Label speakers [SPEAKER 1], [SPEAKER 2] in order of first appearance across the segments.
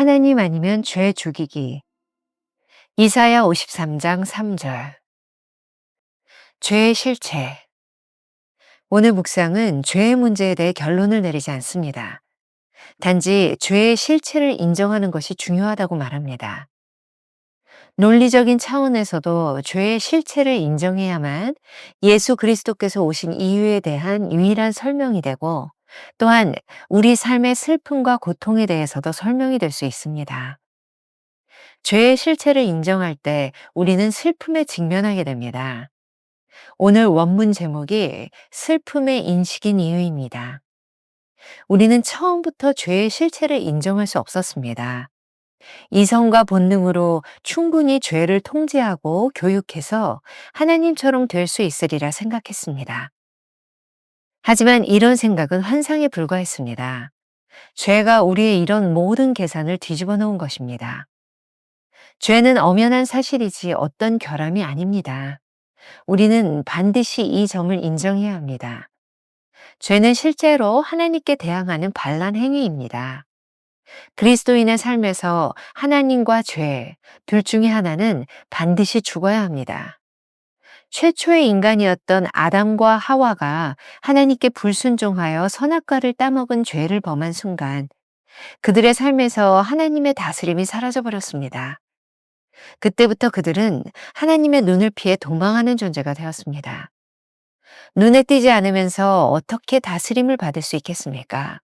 [SPEAKER 1] 하나님 아니면 죄 죽이기. 이사야 53장 3절. 죄의 실체. 오늘 묵상은 죄의 문제에 대해 결론을 내리지 않습니다. 단지 죄의 실체를 인정하는 것이 중요하다고 말합니다. 논리적인 차원에서도 죄의 실체를 인정해야만 예수 그리스도께서 오신 이유에 대한 유일한 설명이 되고, 또한 우리 삶의 슬픔과 고통에 대해서도 설명이 될 수 있습니다. 죄의 실체를 인정할 때 우리는 슬픔에 직면하게 됩니다. 오늘 원문 제목이 슬픔의 인식인 이유입니다. 우리는 처음부터 죄의 실체를 인정할 수 없었습니다. 이성과 본능으로 충분히 죄를 통제하고 교육해서 하나님처럼 될 수 있으리라 생각했습니다. 하지만 이런 생각은 환상에 불과했습니다. 죄가 우리의 이런 모든 계산을 뒤집어 놓은 것입니다. 죄는 엄연한 사실이지 어떤 결함이 아닙니다. 우리는 반드시 이 점을 인정해야 합니다. 죄는 실제로 하나님께 대항하는 반란 행위입니다. 그리스도인의 삶에서 하나님과 죄, 둘 중에 하나는 반드시 죽어야 합니다. 최초의 인간이었던 아담과 하와가 하나님께 불순종하여 선악과를 따먹은 죄를 범한 순간, 그들의 삶에서 하나님의 다스림이 사라져버렸습니다. 그때부터 그들은 하나님의 눈을 피해 도망하는 존재가 되었습니다. 눈에 띄지 않으면서 어떻게 다스림을 받을 수 있겠습니까?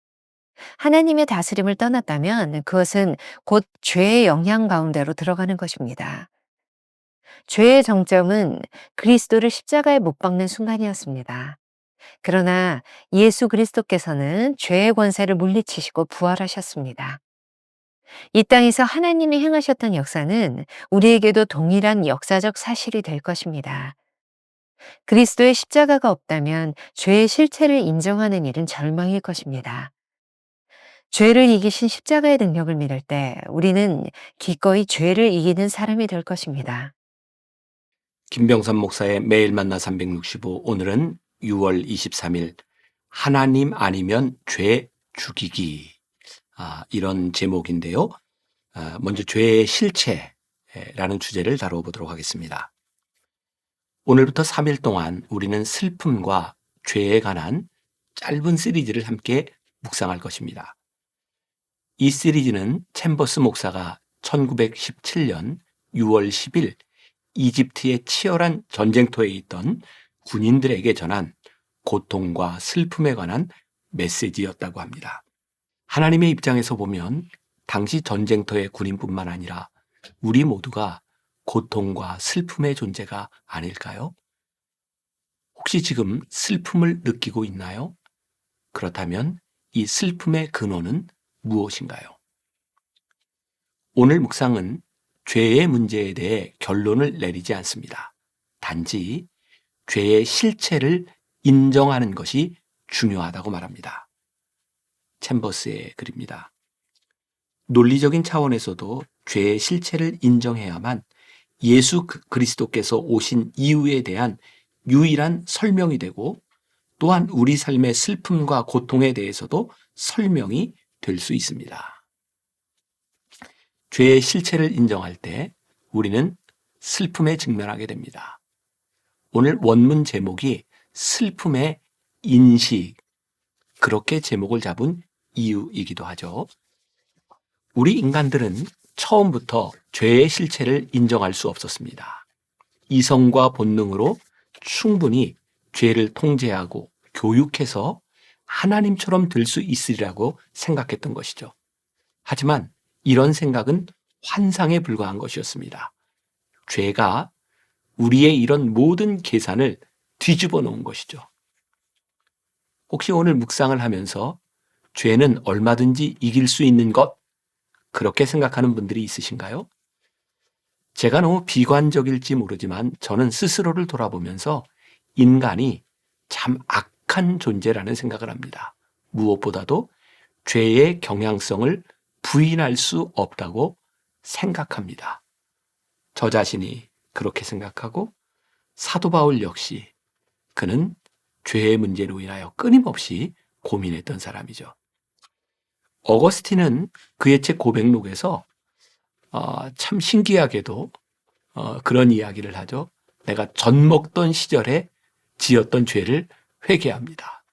[SPEAKER 1] 하나님의 다스림을 떠났다면 그것은 곧 죄의 영향 가운데로 들어가는 것입니다. 죄의 정점은 그리스도를 십자가에 못 박는 순간이었습니다. 그러나 예수 그리스도께서는 죄의 권세를 물리치시고 부활하셨습니다. 이 땅에서 하나님이 행하셨던 역사는 우리에게도 동일한 역사적 사실이 될 것입니다. 그리스도의 십자가가 없다면 죄의 실체를 인정하는 일은 절망일 것입니다. 죄를 이기신 십자가의 능력을 믿을 때 우리는 기꺼이 죄를 이기는 사람이 될 것입니다.
[SPEAKER 2] 김병선 목사의 매일 만나 365, 오늘은 6월 23일 하나님 아니면 죄 죽이기, 이런 제목인데요. 먼저 죄의 실체라는 주제를 다뤄보도록 하겠습니다. 오늘부터 3일 동안 우리는 슬픔과 죄에 관한 짧은 시리즈를 함께 묵상할 것입니다. 이 시리즈는 챔버스 목사가 1917년 6월 10일 이집트의 치열한 전쟁터에 있던 군인들에게 전한 고통과 슬픔에 관한 메시지였다고 합니다. 하나님의 입장에서 보면 당시 전쟁터의 군인뿐만 아니라 우리 모두가 고통과 슬픔의 존재가 아닐까요? 혹시 지금 슬픔을 느끼고 있나요? 그렇다면 이 슬픔의 근원은 무엇인가요? 오늘 묵상은 죄의 문제에 대해 결론을 내리지 않습니다. 단지 죄의 실체를 인정하는 것이 중요하다고 말합니다. 챔버스의 글입니다. 논리적인 차원에서도 죄의 실체를 인정해야만 예수 그리스도께서 오신 이유에 대한 유일한 설명이 되고, 또한 우리 삶의 슬픔과 고통에 대해서도 설명이 될 수 있습니다. 죄의 실체를 인정할 때 우리는 슬픔에 직면하게 됩니다. 오늘 원문 제목이 슬픔의 인식, 그렇게 제목을 잡은 이유이기도 하죠. 우리 인간들은 처음부터 죄의 실체를 인정할 수 없었습니다. 이성과 본능으로 충분히 죄를 통제하고 교육해서 하나님처럼 될 수 있으리라고 생각했던 것이죠. 하지만 이런 생각은 환상에 불과한 것이었습니다. 죄가 우리의 이런 모든 계산을 뒤집어 놓은 것이죠. 혹시 오늘 묵상을 하면서 죄는 얼마든지 이길 수 있는 것, 그렇게 생각하는 분들이 있으신가요? 제가 너무 비관적일지 모르지만 저는 스스로를 돌아보면서 인간이 참 악한 존재라는 생각을 합니다. 무엇보다도 죄의 경향성을 부인할 수 없다고 생각합니다. 저 자신이 그렇게 생각하고 사도 바울 역시 그는 죄의 문제로 인하여 끊임없이 고민했던 사람이죠. 어거스틴은 그의 책 고백록에서 참 신기하게도 그런 이야기를 하죠. 내가 젖 먹던 시절에 지었던 죄를 회개합니다.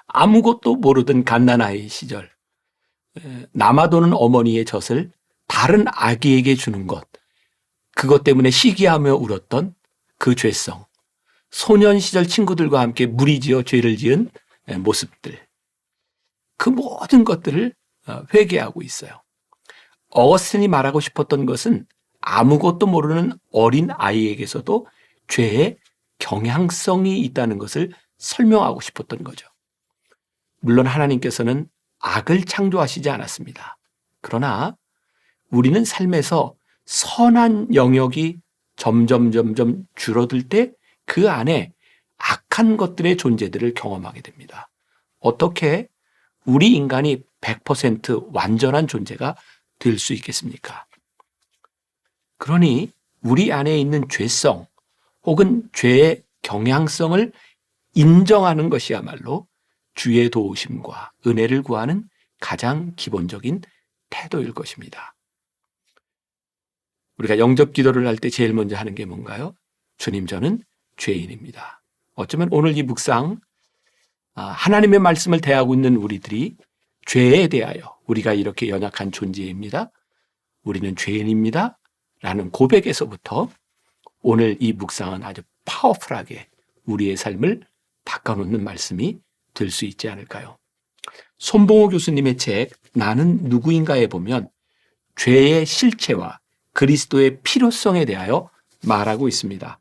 [SPEAKER 2] 아무것도 모르던 갓난아이 시절, 남아도는 어머니의 젖을 다른 아기에게 주는 것, 그것 때문에 시기하며 울었던 그 죄성, 소년 시절 친구들과 함께 무리지어 죄를 지은 모습들, 그 모든 것들을 회개하고 있어요. 어거스틴이 말하고 싶었던 것은 아무것도 모르는 어린 아이에게서도 죄의 경향성이 있다는 것을 설명하고 싶었던 거죠. 물론 하나님께서는 악을 창조하시지 않았습니다. 그러나 우리는 삶에서 선한 영역이 점점 줄어들 때 그 안에 악한 것들의 존재들을 경험하게 됩니다. 어떻게 우리 인간이 100% 완전한 존재가 될 수 있겠습니까? 그러니 우리 안에 있는 죄성 혹은 죄의 경향성을 인정하는 것이야말로 주의 도우심과 은혜를 구하는 가장 기본적인 태도일 것입니다. 우리가 영접 기도를 할 때 제일 먼저 하는 게 뭔가요? 주님, 저는 죄인입니다. 어쩌면 오늘 이 묵상, 하나님의 말씀을 대하고 있는 우리들이 죄에 대하여 우리가 이렇게 연약한 존재입니다. 우리는 죄인입니다. 라는 고백에서부터 오늘 이 묵상은 아주 파워풀하게 우리의 삶을 바꿔놓는 말씀이 될 수 있지 않을까요? 손봉호 교수님의 책 나는 누구인가에 보면 죄의 실체와 그리스도의 필요성에 대하여 말하고 있습니다.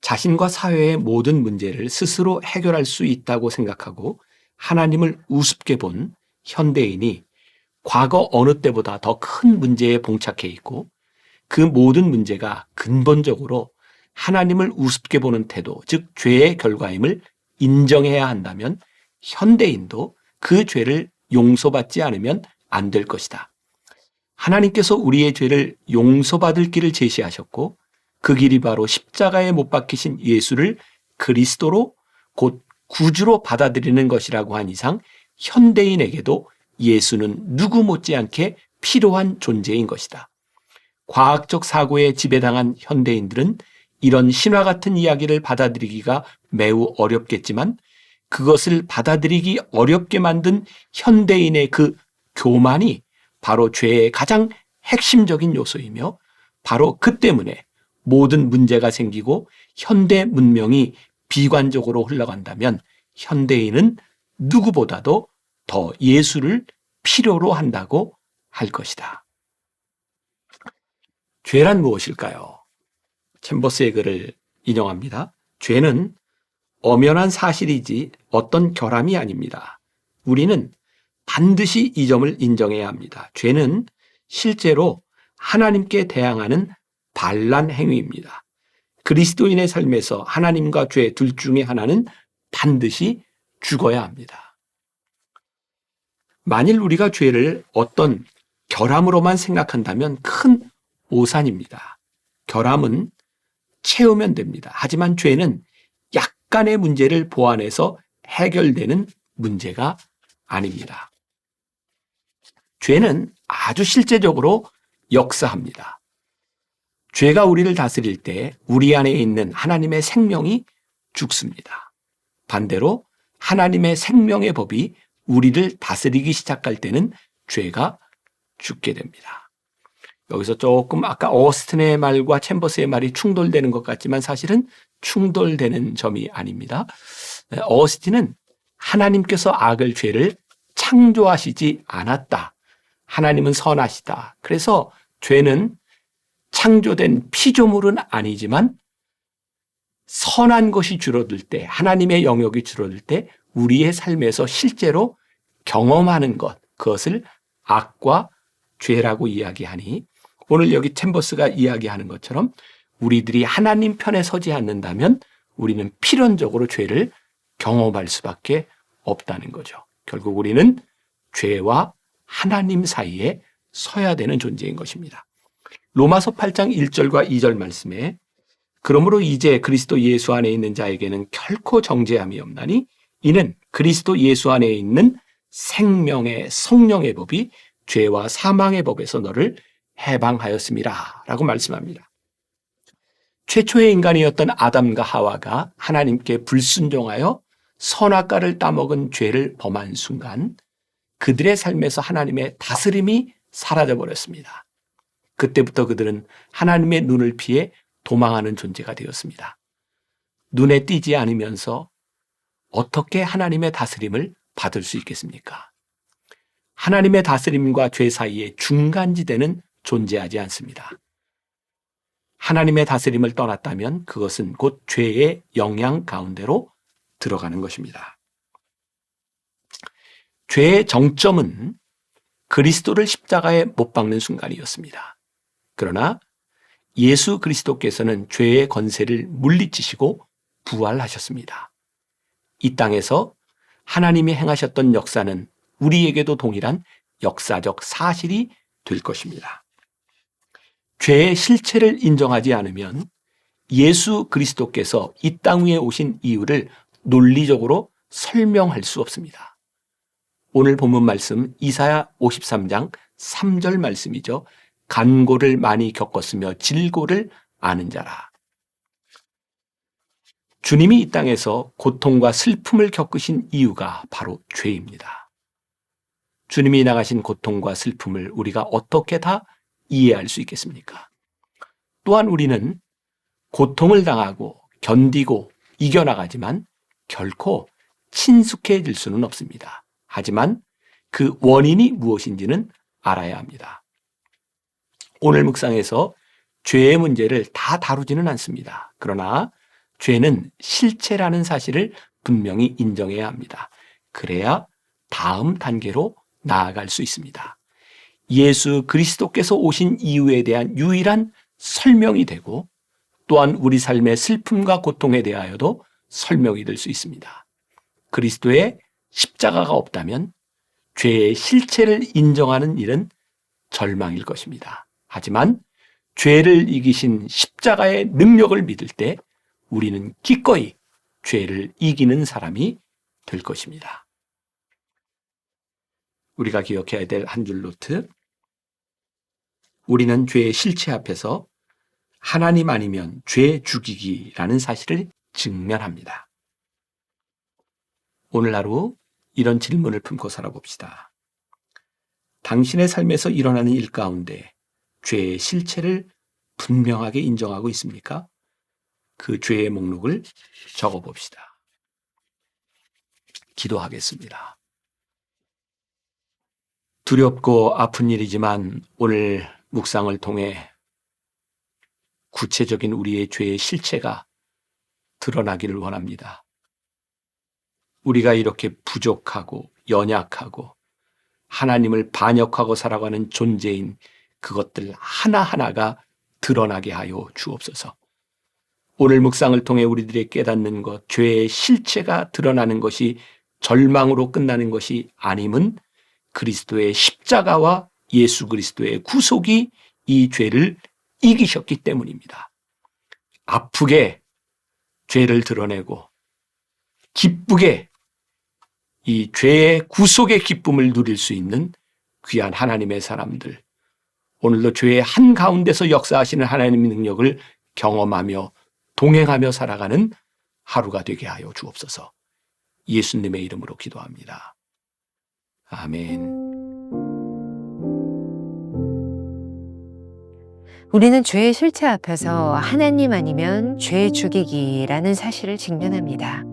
[SPEAKER 2] 자신과 사회의 모든 문제를 스스로 해결할 수 있다고 생각하고 하나님을 우습게 본 현대인이 과거 어느 때보다 더 큰 문제에 봉착해 있고 그 모든 문제가 근본적으로 하나님을 우습게 보는 태도, 즉 죄의 결과임을 인정해야 한다면 현대인도 그 죄를 용서받지 않으면 안 될 것이다. 하나님께서 우리의 죄를 용서받을 길을 제시하셨고 그 길이 바로 십자가에 못 박히신 예수를 그리스도로 곧 구주로 받아들이는 것이라고 한 이상 현대인에게도 예수는 누구 못지않게 필요한 존재인 것이다. 과학적 사고에 지배당한 현대인들은 이런 신화 같은 이야기를 받아들이기가 매우 어렵겠지만 그것을 받아들이기 어렵게 만든 현대인의 그 교만이 바로 죄의 가장 핵심적인 요소이며 바로 그 때문에 모든 문제가 생기고 현대 문명이 비관적으로 흘러간다면 현대인은 누구보다도 더 예수를 필요로 한다고 할 것이다. 죄란 무엇일까요? 챔버스의 글을 인용합니다. 죄는 엄연한 사실이지 어떤 결함이 아닙니다. 우리는 반드시 이 점을 인정해야 합니다. 죄는 실제로 하나님께 대항하는 반란 행위입니다. 그리스도인의 삶에서 하나님과 죄 둘 중에 하나는 반드시 죽어야 합니다. 만일 우리가 죄를 어떤 결함으로만 생각한다면 큰 오산입니다. 결함은 채우면 됩니다. 하지만 죄는 약간의 문제를 보완해서 해결되는 문제가 아닙니다. 죄는 아주 실제적으로 역사합니다. 죄가 우리를 다스릴 때 우리 안에 있는 하나님의 생명이 죽습니다. 반대로 하나님의 생명의 법이 우리를 다스리기 시작할 때는 죄가 죽게 됩니다. 여기서 조금 아까 어거스틴의 말과 챔버스의 말이 충돌되는 것 같지만 사실은 충돌되는 점이 아닙니다. 어거스틴은 하나님께서 악을, 죄를 창조하시지 않았다. 하나님은 선하시다. 그래서 죄는 창조된 피조물은 아니지만 선한 것이 줄어들 때, 하나님의 영역이 줄어들 때 우리의 삶에서 실제로 경험하는 것, 그것을 악과 죄라고 이야기하니 오늘 여기 챔버스가 이야기하는 것처럼 우리들이 하나님 편에 서지 않는다면 우리는 필연적으로 죄를 경험할 수밖에 없다는 거죠. 결국 우리는 죄와 하나님 사이에 서야 되는 존재인 것입니다. 로마서 8장 1절과 2절 말씀에 그러므로 이제 그리스도 예수 안에 있는 자에게는 결코 정죄함이 없나니 이는 그리스도 예수 안에 있는 생명의 성령의 법이 죄와 사망의 법에서 너를 해방하였음이라 라고 말씀합니다. 최초의 인간이었던 아담과 하와가 하나님께 불순종하여 선악과를 따먹은 죄를 범한 순간 그들의 삶에서 하나님의 다스림이 사라져버렸습니다. 그때부터 그들은 하나님의 눈을 피해 도망하는 존재가 되었습니다. 눈에 띄지 않으면서 어떻게 하나님의 다스림을 받을 수 있겠습니까? 하나님의 다스림과 죄 사이에 중간지대는 존재하지 않습니다. 하나님의 다스림을 떠났다면 그것은 곧 죄의 영향 가운데로 들어가는 것입니다. 죄의 정점은 그리스도를 십자가에 못 박는 순간이었습니다. 그러나 예수 그리스도께서는 죄의 권세를 물리치시고 부활하셨습니다. 이 땅에서 하나님이 행하셨던 역사는 우리에게도 동일한 역사적 사실이 될 것입니다. 죄의 실체를 인정하지 않으면 예수 그리스도께서 이 땅 위에 오신 이유를 논리적으로 설명할 수 없습니다. 오늘 본문 말씀 이사야 53장 3절 말씀이죠. 간고를 많이 겪었으며 질고를 아는 자라. 주님이 이 땅에서 고통과 슬픔을 겪으신 이유가 바로 죄입니다. 주님이 나가신 고통과 슬픔을 우리가 어떻게 다 이해할 수 있겠습니까? 또한 우리는 고통을 당하고 견디고 이겨나가지만 결코 친숙해질 수는 없습니다. 하지만 그 원인이 무엇인지는 알아야 합니다. 오늘 묵상에서 죄의 문제를 다 다루지는 않습니다. 그러나 죄는 실체라는 사실을 분명히 인정해야 합니다. 그래야 다음 단계로 나아갈 수 있습니다. 예수 그리스도께서 오신 이유에 대한 유일한 설명이 되고 또한 우리 삶의 슬픔과 고통에 대하여도 설명이 될 수 있습니다. 그리스도의 십자가가 없다면 죄의 실체를 인정하는 일은 절망일 것입니다. 하지만 죄를 이기신 십자가의 능력을 믿을 때 우리는 기꺼이 죄를 이기는 사람이 될 것입니다. 우리가 기억해야 될 한 줄 노트. 우리는 죄의 실체 앞에서 하나님 아니면 죄 죽이기라는 사실을 직면합니다. 오늘 하루 이런 질문을 품고 살아봅시다. 당신의 삶에서 일어나는 일 가운데 죄의 실체를 분명하게 인정하고 있습니까? 그 죄의 목록을 적어봅시다. 기도하겠습니다. 두렵고 아픈 일이지만 오늘 묵상을 통해 구체적인 우리의 죄의 실체가 드러나기를 원합니다. 우리가 이렇게 부족하고 연약하고 하나님을 반역하고 살아가는 존재인 그것들 하나하나가 드러나게 하여 주옵소서. 오늘 묵상을 통해 우리들의 깨닫는 것, 죄의 실체가 드러나는 것이 절망으로 끝나는 것이 아님은 그리스도의 십자가와 예수 그리스도의 구속이 이 죄를 이기셨기 때문입니다. 아프게 죄를 드러내고 기쁘게 이 죄의 구속의 기쁨을 누릴 수 있는 귀한 하나님의 사람들, 오늘도 죄의 한가운데서 역사하시는 하나님의 능력을 경험하며 동행하며 살아가는 하루가 되게 하여 주옵소서. 예수님의 이름으로 기도합니다. 아멘.
[SPEAKER 1] 우리는 죄의 실체 앞에서 하나님 아니면 죄 죽이기라는 사실을 직면합니다.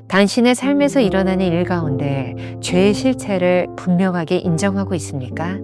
[SPEAKER 1] 당신의 삶에서 일어나는 일 가운데 죄의 실체를 분명하게 인정하고 있습니까?